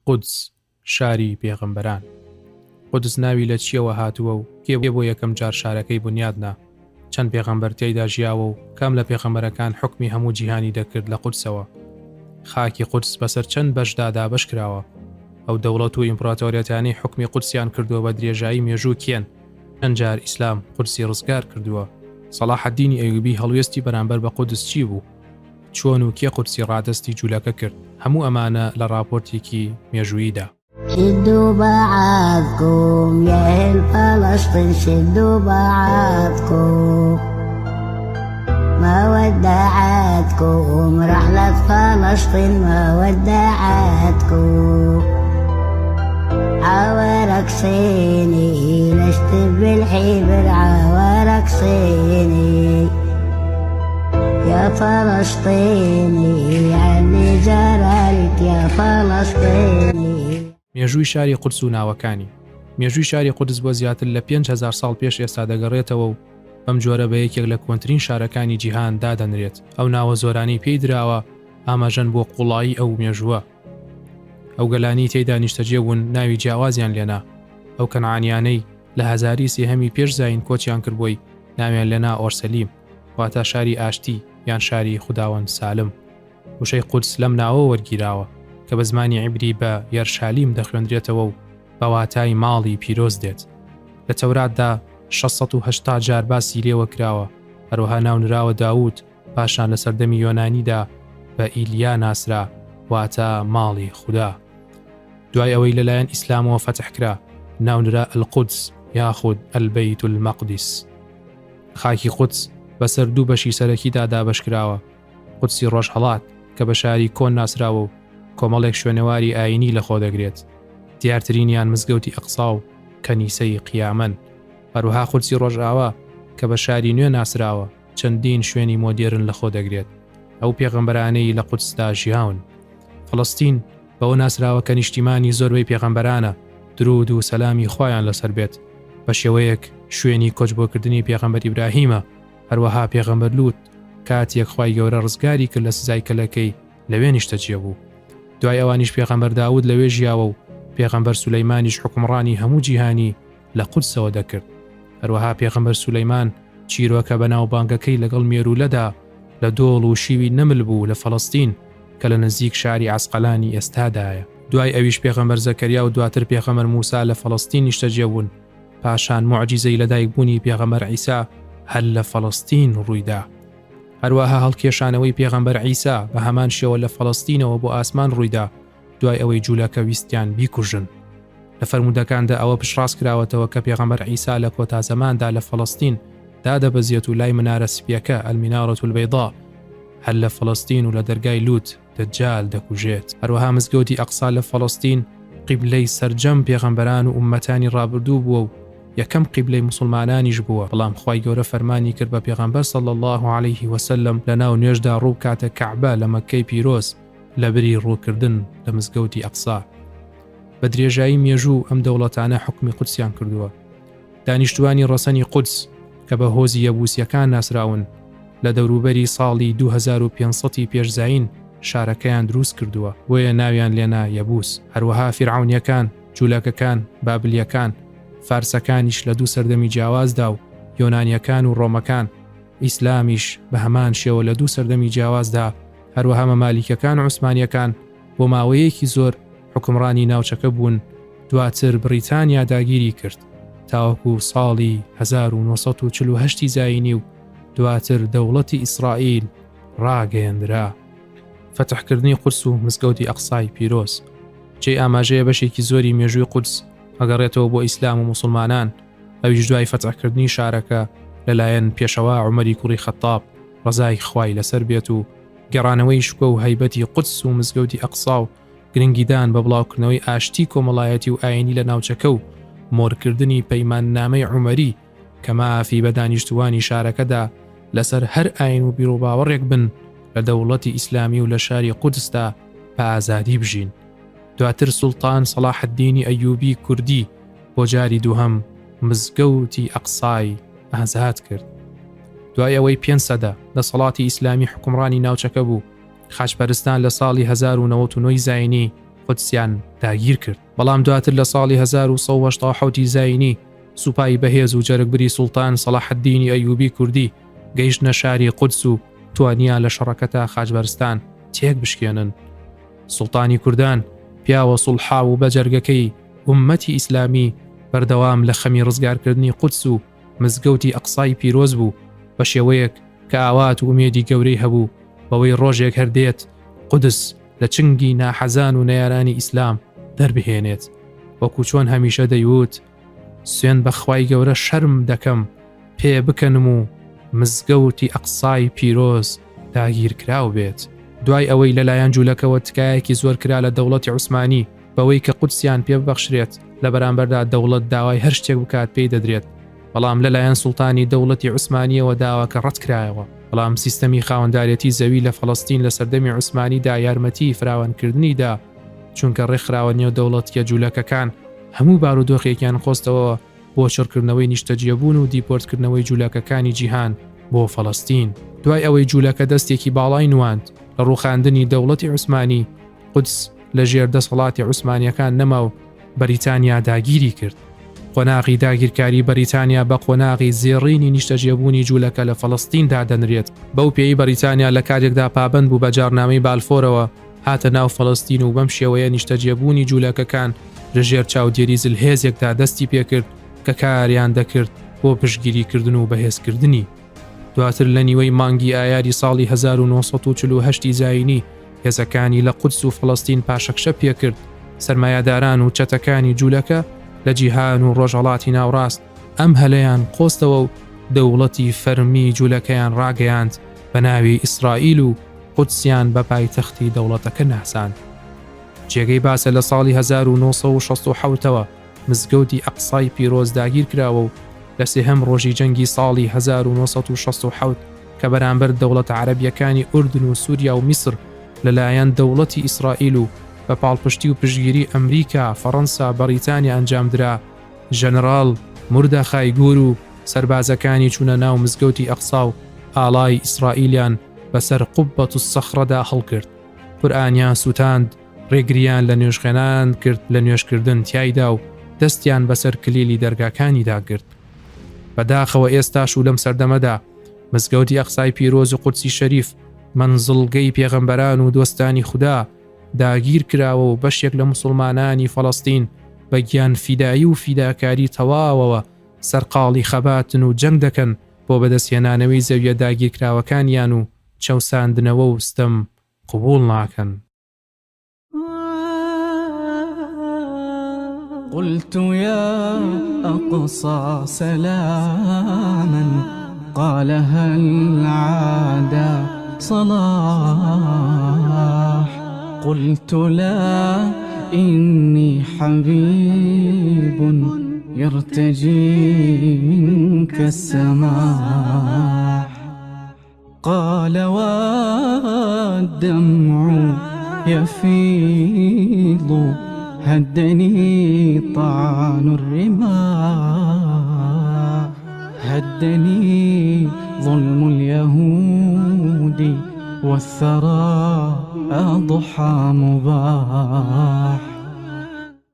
قودس شاری پێغەمبەران. قودس ناوی لە چیەوە هاتووە و کێ بۆ یەکەم جار شارەکەی بنیادنا، چەند پێغەمبەر تێیدا ژیاوە و کام لە پێغەمبەرەکان حکمی هەموو جیهانی دەکرد لە قودسەوە. خاکی قودس بەسەر چەند بەشدا دابەش کراوە. ئەو دەوڵەت و ئیمپراتۆریەتانی حکمی قودسیان کردووە بە درێژایی مێژوو کێن. چەند جار ئیسلام قودسی ڕزگار کردووە. سەلاح الدینی ئەیوبی هەڵوێستی بەرامبەر بە قودس چی بوو؟ چۆن و کێ قودسی ڕادەستی جوولەکە کرد؟ هەموو ئەمانە لە راپۆرتێکی مێژووییدا. شدوا بعضكم يا أهل فلسطين، شدوا بعضكم، ما ودعتكم رحلة فلسطين، ما ودعتكم. عورك صيني لست بالحبر، عورك صيني يا فلسطيني، عني جرالك يا فلسطيني. مێژووی شاری قودس و ناوەکانی. مێژووی شاری قودس بۆ زیاتر لە 5,000 ساڵ پێش ئێستا دەگەڕێتەوە و بەم جۆرە بە یەکێک لە کۆنترین شارەکانی جیهان دادەنرێت. ئەو ناوە زۆرانی پێی دراوە ئاماژەن بۆ قوڵایی ئەو مێژووە. ئەو گەلانی تێیدا نیشتەجێ بوون، ناوی جیاوازیان لێنا. ئەو کەنعانیانەی لە هەزاری سێهەمی پێش زاین کۆچیان کردبووی ناویان لێنا ئۆرسەلیم، واتە شاری ئاشتی یان شاری خوداوەند سالم. وشەی قودس لەم ناوە وەرگیراوە کە بە زمانی عیبری بە یەرشالیم دەخوێندرێتەوە و بە واتای ماڵی پیرۆز دێت. لە تەوراتدا 680 جار باسی لێوە کراوە. هەروەها ناونراوە داوود پاشان لە سەردەمی یۆنانیدا بە ئیلیا ناسرا، واتە ماڵی خوددا. دوای ئەوەی لەلایەن ئیسلامەوە فەتح کرا، ناونرا القودس یاخود البەیت المەقدس. خاکی قودس بەسەر دوو بەشی سەرەکیدا دابەش کراوە. قودسی ڕۆژهەڵات کە بە شاری کۆن ناسراوە و کۆمەڵێک شوێنەواری ئاینی لەخۆ دەگرێت. دیارترینیان مزگەوتی ئەقسا و کەنیسەی قیامەن. هەروەها قودسی ڕۆژئاوا کە بە شاری نوێ ناسراوە، چەندین شوێنی مۆدێرن لەخۆ دەگرێت. ئەو پێغەمبەرانەی لە قودسدا ژیاون. فەڵەستین بەوە ناسراوە کە نیشتیمانی زۆربەی پێغەمبەرانە، درود و سەلامی خۆیان لەسەر بێت. بە شێوەیەک شوێنی کۆچبۆکردنی پێغەمبەر ئیبراهیمە. هەروەها پێغەمبەر لوت کاتێک خوای گەورە ڕزگاری کرد لە سزای کەلەکەی لەوێ نیشتەجێ بوو. دوای ئەوانیش پێغەمبەر داود لەوێ ژیاوە و پێغەمبەر سولەیمانیش حکمڕانی هەموو جیهانی لە قودسەوە دەکرد. هەروەها پێغەمبەر سولەیمان چیرۆکە بەناوبانگەکەی لەگەڵ مێرولەدا لە دۆڵ و شیوی نەمل بوو لە فەڵەستین کە لە نزیک شاری عەسقەلانی ئێستادایە. دوای ئەویش پێغەمبەر زەکەریا و دواتر پێغەمبەر موسا لە فەڵەستین نیشتەجێ بوون. پاشان موعجیزەی لەدایکبوونی پێغەمبەر عیسا هەر لە فەڵەستین ڕوویدا. هەروەها هەڵکێشانەوەی پێغەمبەر عیسا بە هەمان شێوە لە فەڵەستینەوە بۆ ئاسمان ڕوویدا، دوای ئەوەی جوولەکە ویستیان بیکوژن. لە فەرمودەکاندا ئەوە پشڕاست کراوەتەوە کە پێغەمبەر عیسا لە کۆتازەماندا لە فەڵەستین دادەبەزێت و لای منارە سپیەکە ئەلمینارەة البەیضا هەر لە فەڵەستین و لە دەرگای لوت دەجال دەکوژێت. هەروەها مزگەوتی ئەقسا لە فەڵەستین قیبلەی سەرجەم پێغەمبەران و ئومەتانی ڕابردوو بووە و یەکەم قیبلەی موسڵمانانیش بووە. بەڵام خوای گەورە فەرمانی کرد بە پێغەمبەر صلی الله عليه وسلم لە ناو نوێژدا ڕوو کاتە کەعبە لە مەککەی پیرۆز لە بری ڕووکردن لە مزگەوتی ئەقسا. بە درێژایی مێژوو ئەم دەوڵەتانە حکمی قودسیان کردووە. دانیشتوانی ڕەسەنی قودس کە بە هۆزی یەبوسیەکان ناسراون لە دەوروبەری ساڵی 2500 پێشزاین شارەکەیان دروست کردووە، بۆیە ناویان لێنا یەبوس. هەروەها فیرعونیەکان، جوولەکەکان، بابلیەکان، فارسەکانیش لە دوو سەردەمی جیاوازدا و یۆنانیەکان و ڕۆمەکان، ئیسلامیش بە هەمان شێوە لە دوو سەردەمی جیاوازدا. هەروەها مەمالیکەکان و عوسمانیەکان بۆ ماوەیەکی زۆر حکمڕانی ناوچەکە بوون. دواتر بریتانیا داگیری کرد تاوەکو ساڵی 1948 زاینی و دواتر دەوڵەتی ئیسرائیل ڕاگەیەندرا. فەتحکردنی قودس و مزگەوتی ئەقسای پیرۆز جێی ئاماژەیە بەشێکی زۆری مێژووی قودس ئەگەڕێتەوە بۆ ئیسلام و موسڵمانان. ئەویش دوای فەتحکردنی شارەکە لەلایەن پێشەوا عومەری کوڕی خەتاب ڕەزای خوای لەسەر بێت و گەڕانەوەی شکوە و هەیبەتی قودس و مزگەوتی ئەقسا و گرنگیدان بە بڵاوکردنەوەی ئاشتی کۆمەڵایەتی و ئاینی لە ناوچەکە و مۆرکردنی پەیماننامەی عومەری کە مافی بە دانیشتوانی شارەکەدا لەسەر هەر ئاین و بیرۆباوەڕێک بن لە دەوڵەتی ئیسلامی و لە شاری قودسدا بە ئازادی بژین. دواتر سوڵتان سەلاح الدینی ئەیوبی کوردی بۆ جاری دووهەم مزگەوتی ئەقسای ئازاد کرد. دوای ئەوەی 500 سەدە دەسەڵاتی ئیسلامی حکمڕانی ناوچەکە بوو، خاچپەرستان لە ساڵی 1990 زاینی قودسیان داگیر کرد. بەڵام دواتر لە ساڵی 1970 زاینی سوپای بەهێز و جەرگبری سوڵتان سەلاح الدینی ئەیوبی کوردی گەیشتنە شاری قودس و توانیان لە شەڕەکەتا خاجبەرستان تێک بشکێنن. سوڵتانی کوردان پیاوە سوڵحاو و بەجەرگەکەی ئومەتی ئیسلامی بەردەوام لە خەمی ڕزگارکردنی قودس و مزگەوتی ئەقسای پیرۆز بوو بە شێوەیەک کە ئاوات و ئومێدی گەورەی هەبوو بەوەی ڕۆژێک هەردێت قودس لە چنگی ناحەزان و نەیارانی ئیسلام دەربهێنێت. وەکو چۆن هەمیشە دەیوت سوێن بە خوای گەورە شەرم دەکەم پێ بکەنم و مزگەوتی ئەقسای پیرۆز داگیرکراو بێت. دوای ئەوەی لەلایەن جوولەکەوە تکایەکی زۆر کرا لە دەوڵەتی عوسمانی بەوەی کە قودسیان پێ ببەخشرێت لە بەرامبەردا دەوڵەت داوای هەر شتێک بکات پێی دەدرێت، بەڵام لەلایەن سوڵتانی دەوڵەتی عوسمانیەوە داواکە ڕەتکرایەوە. بەڵام سیستەمی خاوەنداریەتی زەوی لە فەڵەستین لە سەردەمی عوسمانیدا یارمەتی فراوانکردنیدا، چونکە ڕێکخراوە نێو دەوڵەتیە جوولەکەکان هەموو بارودۆخێکیان خۆستەوە بۆ چڕکردنەوەی نیشتەجێبوون و دیپۆرتکردنەوەی جوولەکەکانی جیهان بۆ فەڵەستین. دوای ئەوەی جوولەکە دەستێکی باڵای نواند لە ڕووخاندنی دەوڵەتی عوسمانی، قودس لە ژێر دەسەڵاتی عوسمانیەکان نەما و بەریتانیا داگیری کرد. قۆناغی داگیرکاری بەریتانیا بە قۆناغی زێڕینی نیشتەجێبوونی جوولەکە لە فەڵەستیندا دەنرێت. بەو پێی بەریتانیا لە کاتێکدا پابند بوو بە جارنامەی بالفۆرەوە هاتە ناو فەڵەستین و بەم شێوەیە نیشتەجێبوونی جوولەکەکان لەژێر چاودێری زلهێزێکدا دەستی پێکرد کە کاریان دەکرد بۆ پشگیریکردن و بەهێزکردنی. دواتر لە نیوەی مانگی ئایاری ساڵی 1948 زاینی هێزەکانی لە قودس و فەڵەستین پاشەکشە پێکرد. سەرمایەداران و چەتەکانی جوولەکە لە جیهان و ڕۆژهەڵاتی ناوڕاست ئەم هەلەیان قۆستەوە و دەوڵەتی فەرمی جوولەکەیان ڕاگەیاند بە ناوی ئیسرائیل و قودسیان بە پایتەختی دەوڵەتەکە ناساند. جێگەی باسە لە ساڵی 1967ەوە مزگەوتی ئەقسای پیرۆز داگیر کراوە و لە سێهەم ڕۆژی جەنگی ساڵی 1967 کە بەرامبەر دەوڵەتە عەرەبیەکانی ئوردن و سووریا و میسر لەلایەن دەوڵەتی ئیسرائیل و بە پاڵپشتی و پشگیری ئەمریکا، فەڕەنسا، بەریتانیا ئەنجامدرا، ژەنەڕاڵ موردەخای گور و سەربازەکانی چوونە ناو مزگەوتی ئەقسا و ئاڵای ئیسرائیلیان بەسەر قوبەت و سەخرەدا هەڵکرد. قورئانیان سوتاند، ڕێگریان لە نوێژخێنان کرد لە نوێژکردن تیایدا و دەستیان بەسەر کلیلی دەرگاکانیدا کرد. بەداخەوە ئێستاش و لەم سەردەمەدا مزگەوتی ئەقسای پیرۆز و قودسی شەریف منزڵگەی پێغەمبەران و دۆستانی خوددا داگیر کراوە و بەشێک لە موسڵمانانی فەڵەستین بە گیان فیدایی و فیداکاری تەواوەوە سەرقاڵی خەباتن و جەنگ دەکەن بۆ بەدەستهێنانەوەی زەویە داگیرکراوەکانیان و چەوساندنەوە و ستەم قبوڵ ناکەن. قلت يا أقصى سلاما قال هل عاد صلاح قلت لا إني حبيب يرتجي منك السماح قال والدمع يفيض هدني طعن الرماح هدني ظلم اليهود والثرى أضحى مباح